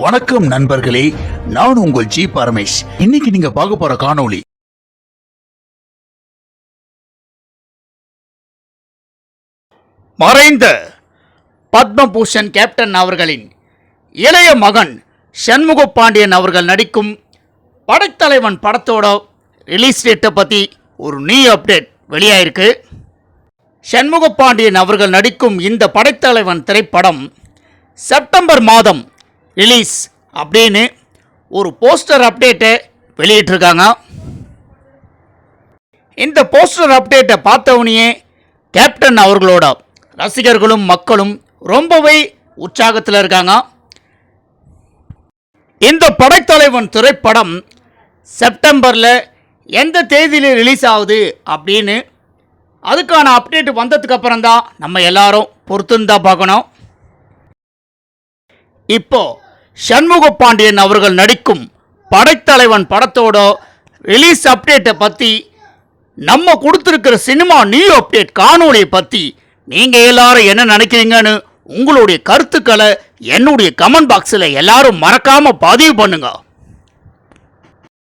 வணக்கம் நண்பர்களே, நான் உங்கள் ஜி பரமேஷ். இன்னைக்கு நீங்க பார்க்க போற காணொளி மறைந்த பத்மபூஷன் கேப்டன் அவர்களின் இளைய மகன் சண்முக பாண்டியன் அவர்கள் நடிக்கும் படைத்தலைவன் படத்தோட ரிலீஸ் டேட்டை பற்றி ஒரு நியூ அப்டேட் வெளியாயிருக்கு. சண்முக பாண்டியன் அவர்கள் நடிக்கும் இந்த படைத்தலைவன் திரைப்படம் செப்டம்பர் மாதம் ரிலீஸ் அப்படின்னு ஒரு போஸ்டர் அப்டேட்டை வெளியிட்டிருக்காங்க. இந்த போஸ்டர் அப்டேட்டை பார்த்தவனையே கேப்டன் அவர்களோட ரசிகர்களும் மக்களும் ரொம்பவே உற்சாகத்தில் இருக்காங்க. இந்த படைத்தலைவன் திரைப்படம் செப்டம்பரில் எந்த தேதியில் ரிலீஸ் ஆகுது அப்படின்னு அதுக்கான அப்டேட் வந்ததுக்கு அப்புறம் தான் நம்ம எல்லாரும் பொறுத்துன்னு பார்க்கணும். இப்போ சண்முக பாண்டியன் அவர்கள் நடிக்கும் படைத்தலைவன் படத்தோட ரிலீஸ் அப்டேட்டை பற்றி நம்ம கொடுத்துருக்கிற சினிமா நியூ அப்டேட் காணொலியை பற்றி நீங்கள் எல்லாரும் என்ன நினைக்கிறீங்கன்னு உங்களுடைய கருத்துக்களை என்னுடைய கமெண்ட் பாக்ஸில் எல்லாரும் மறக்காமல் பதிவு பண்ணுங்க.